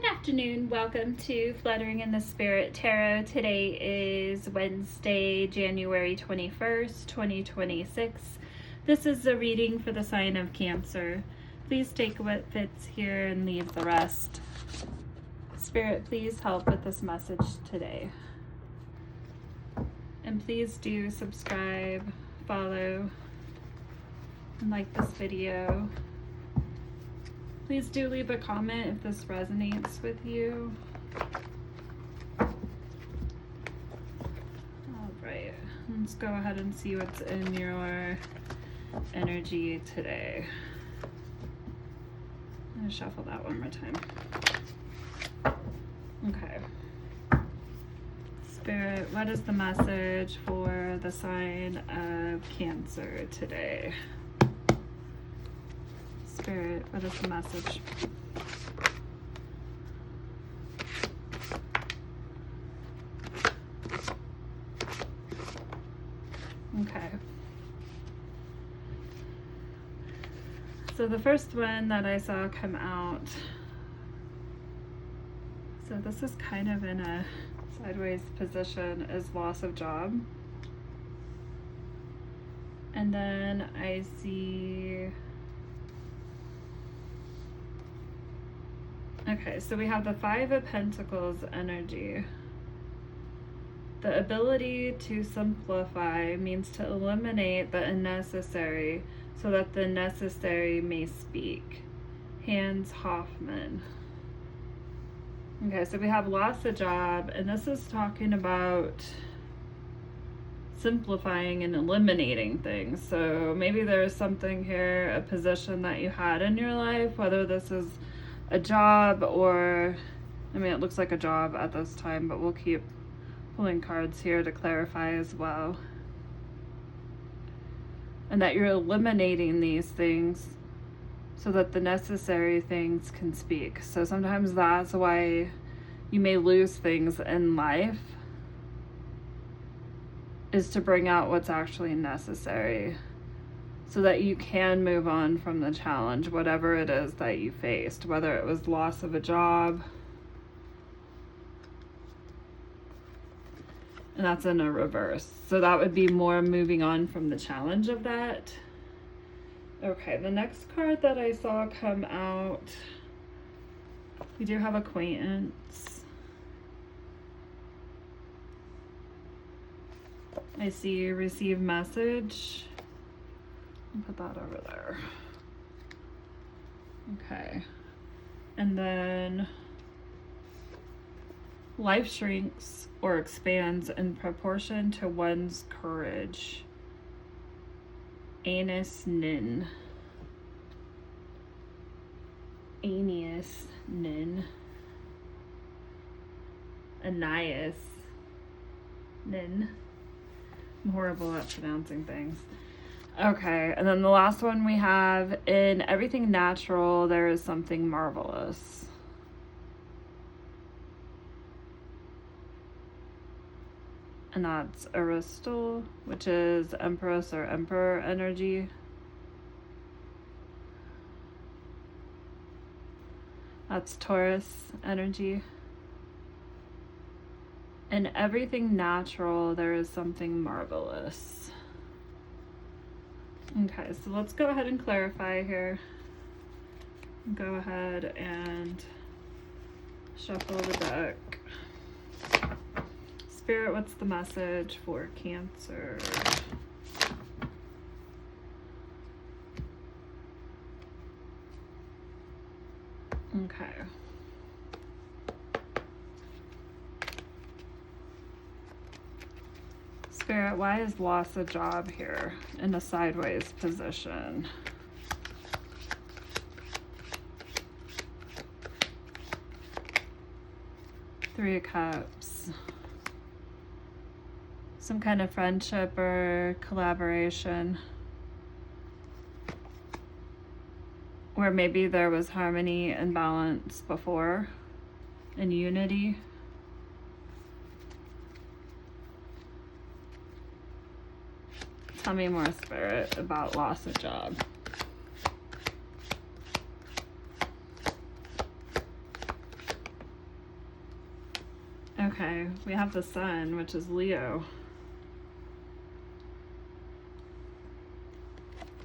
Good afternoon. Welcome to Fluttering in the Spirit Tarot. Today is Wednesday, January 21st, 2026. This is a reading for the sign of Cancer. Please take what fits here and leave the rest. Spirit, please help with this message today. And please do subscribe, follow, and like this video. Please do leave a comment if this resonates with you. All right, let's go ahead and see what's in your energy today. I'm gonna shuffle that one more time. Okay. Spirit, what is the message for the sign of Cancer today? Spirit, what is the message? Okay. So the first one that I saw come out, so this is kind of in a sideways position, is loss of job. And then I see, okay, so we have the Five of Pentacles energy. The ability to simplify means to eliminate the unnecessary so that the necessary may speak. Hans Hoffman. Okay, so we have lost a job, and this is talking about simplifying and eliminating things. So maybe there's something here, a position that you had in your life, whether this is a job or, I mean, it looks like a job at this time, but we'll keep pulling cards here to clarify as well. And that you're eliminating these things so that the necessary things can speak. So sometimes that's why you may lose things in life, is to bring out what's actually necessary so that you can move on from the challenge, whatever it is that you faced, whether it was loss of a job. And that's in a reverse. So that would be more moving on from the challenge of that. Okay, the next card that I saw come out, we do have acquaintance. I see receive message. I'll put that over there. Okay. And then life shrinks or expands in proportion to one's courage. Anus Nin. Aeneas Nin. Anais Nin. I'm horrible at pronouncing things. Okay, and then the last one we have, in everything natural, there is something marvelous. And that's Aristal, which is Empress or Emperor energy. That's Taurus energy. In everything natural, there is something marvelous. Okay, so let's go ahead and clarify here. Go ahead and shuffle the deck. Spirit, what's the message for Cancer? Okay. Spirit, why is loss a job here in a sideways position? Three of Cups. Some kind of friendship or collaboration where maybe there was harmony and balance before and unity. Tell me more, Spirit, about loss of job. Okay, we have the Sun, which is Leo.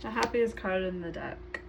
The happiest card in the deck.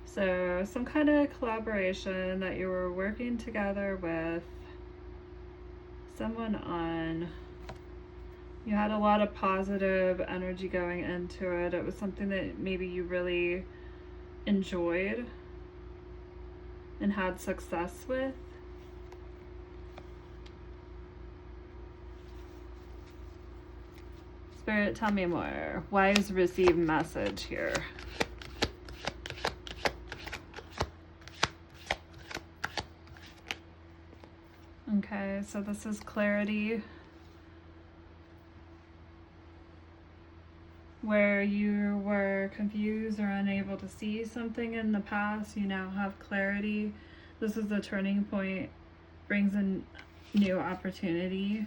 So some kind of collaboration that you were working together with someone on. You had a lot of positive energy going into it. It was something that maybe you really enjoyed and had success with. Spirit, tell me more. Wives receive message here. Okay, so this is clarity. Where you were confused or unable to see something in the past, you now have clarity. This is a turning point, brings in new opportunity.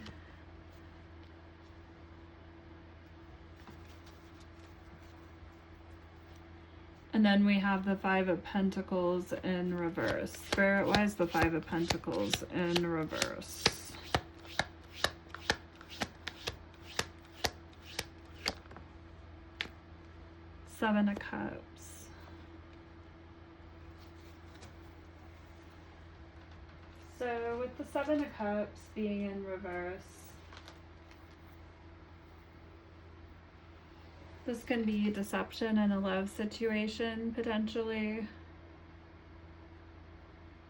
And then we have the Five of Pentacles in reverse. Spirit, why is the Five of Pentacles in reverse? Seven of Cups. So with the Seven of Cups being in reverse, this can be deception in a love situation, potentially.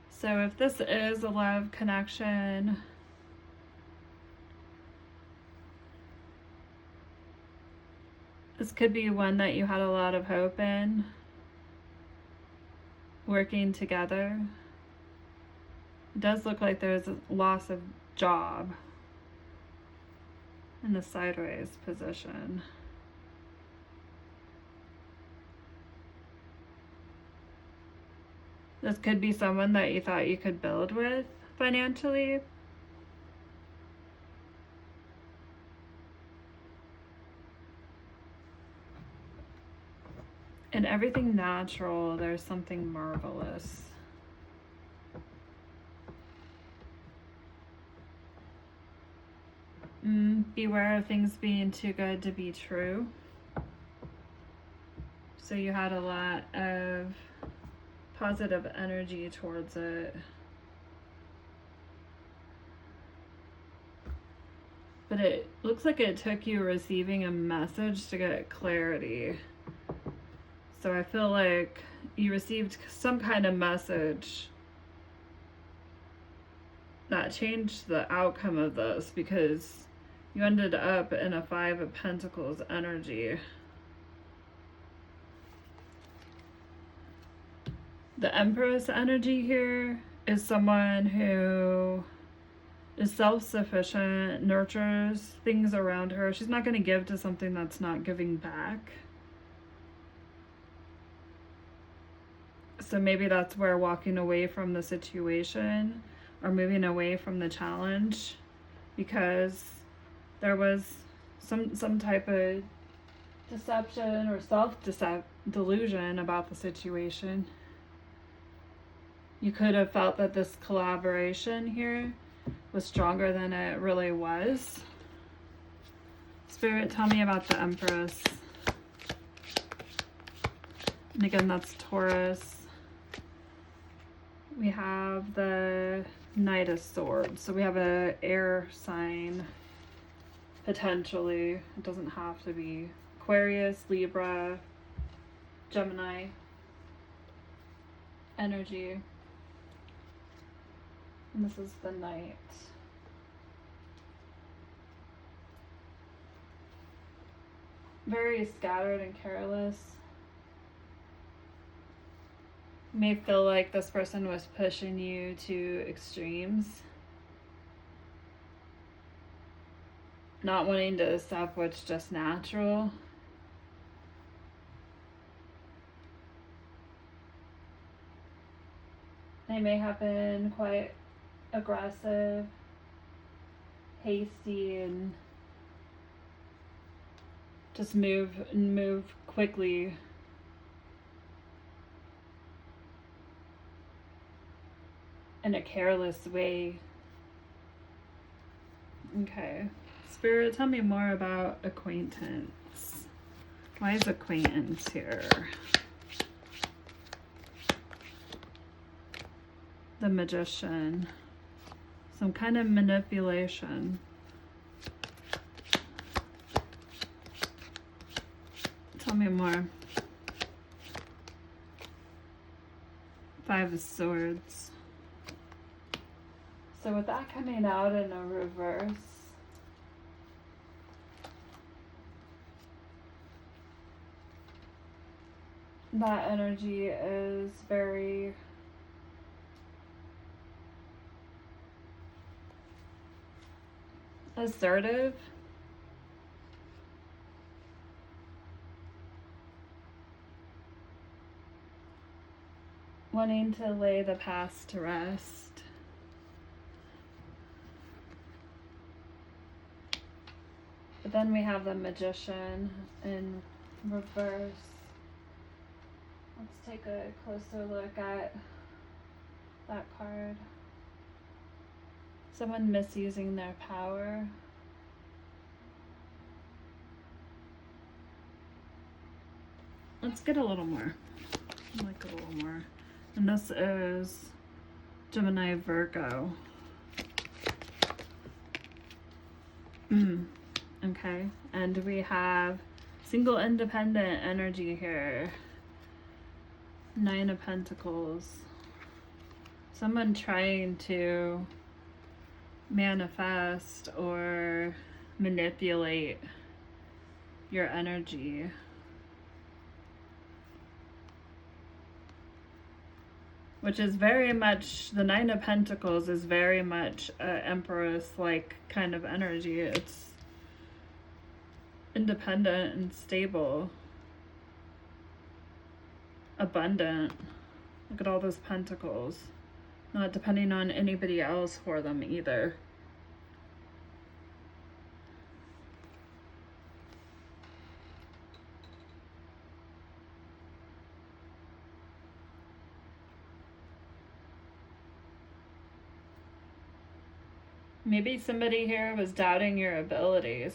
So if this is a love connection, this could be one that you had a lot of hope in, working together. It does look like there's a loss of job in the sideways position. This could be someone that you thought you could build with financially. In everything natural, there's something marvelous. Beware of things being too good to be true. So you had a lot of positive energy towards it. But it looks like it took you receiving a message to get clarity. So I feel like you received some kind of message that changed the outcome of this, because you ended up in a Five of Pentacles energy. The Empress energy here is someone who is self-sufficient, nurtures things around her. She's not going to give to something that's not giving back. So maybe that's where walking away from the situation or moving away from the challenge, because there was some type of deception or self-delusion about the situation. You could have felt that this collaboration here was stronger than it really was. Spirit, tell me about the Empress. And again, that's Taurus. We have the Knight of Swords. So we have an air sign, potentially. It doesn't have to be. Aquarius, Libra, Gemini energy. And this is the Knight. Very scattered and careless. You may feel like this person was pushing you to extremes. Not wanting to accept what's just natural. They may have been quite aggressive, hasty, and just move quickly. in a careless way. Okay. Spirit, tell me more about acquaintance. Why is acquaintance here? The Magician. Some kind of manipulation. Tell me more. Five of Swords. So with that coming out in a reverse, that energy is very assertive. Wanting to lay the past to rest. But then we have the Magician in reverse. Let's take a closer look at that card. Someone misusing their power. Let's get a little more. I'd like a little more. And this is Gemini Virgo. Okay, and we have single independent energy here. Nine of Pentacles. Someone trying to manifest or manipulate your energy. Which is very much, the Nine of Pentacles is very much an Empress-like kind of energy. It's independent and stable. Abundant. Look at all those pentacles. Not depending on anybody else for them either. Maybe somebody here was doubting your abilities.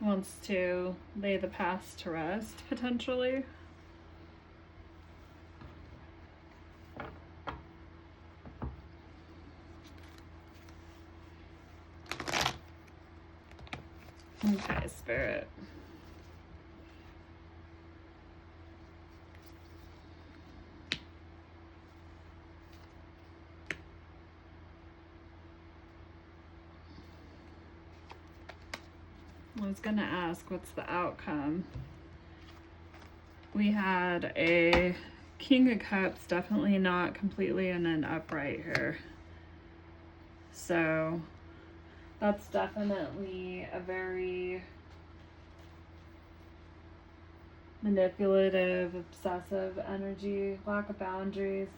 Wants to lay the past to rest, potentially. Okay, Spirit. I was gonna ask, what's the outcome? We had a King of Cups, definitely not completely in an upright here. So that's definitely a very manipulative, obsessive energy, lack of boundaries.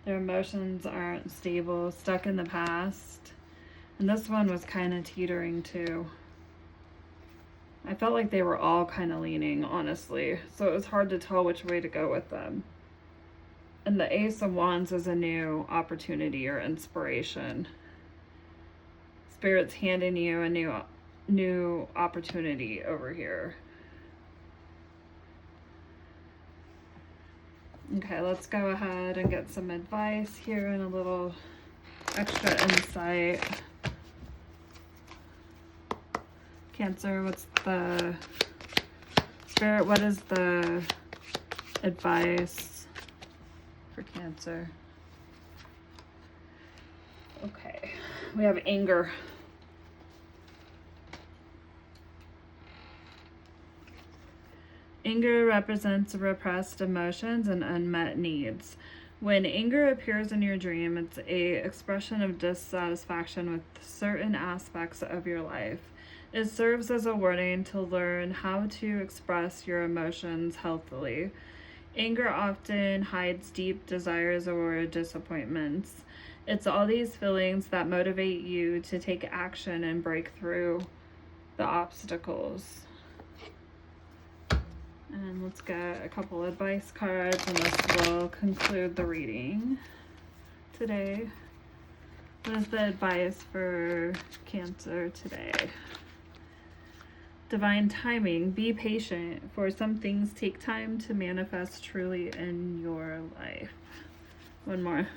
Their emotions aren't stable, stuck in the past. And this one was kind of teetering too. I felt like they were all kind of leaning, honestly. So it was hard to tell which way to go with them. And the Ace of Wands is a new opportunity or inspiration. Spirit's handing you a new opportunity over here. Okay, let's go ahead and get some advice here and a little extra insight. Cancer, what's the Spirit, what is the advice for Cancer? Okay, we have anger. Anger represents repressed emotions and unmet needs. When anger appears in your dream, it's an expression of dissatisfaction with certain aspects of your life. It serves as a warning to learn how to express your emotions healthily. Anger often hides deep desires or disappointments. It's all these feelings that motivate you to take action and break through the obstacles. And let's get a couple advice cards, and this will conclude the reading today. What is the advice for Cancer today? Divine timing. Be patient, for some things take time to manifest truly in your life. One more.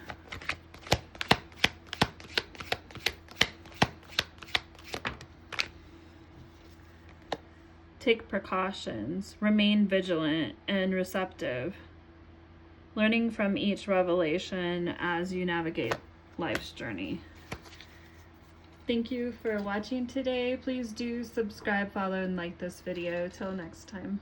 Take precautions. Remain vigilant and receptive, learning from each revelation as you navigate life's journey. Thank you for watching today. Please do subscribe, follow, and like this video. Till next time.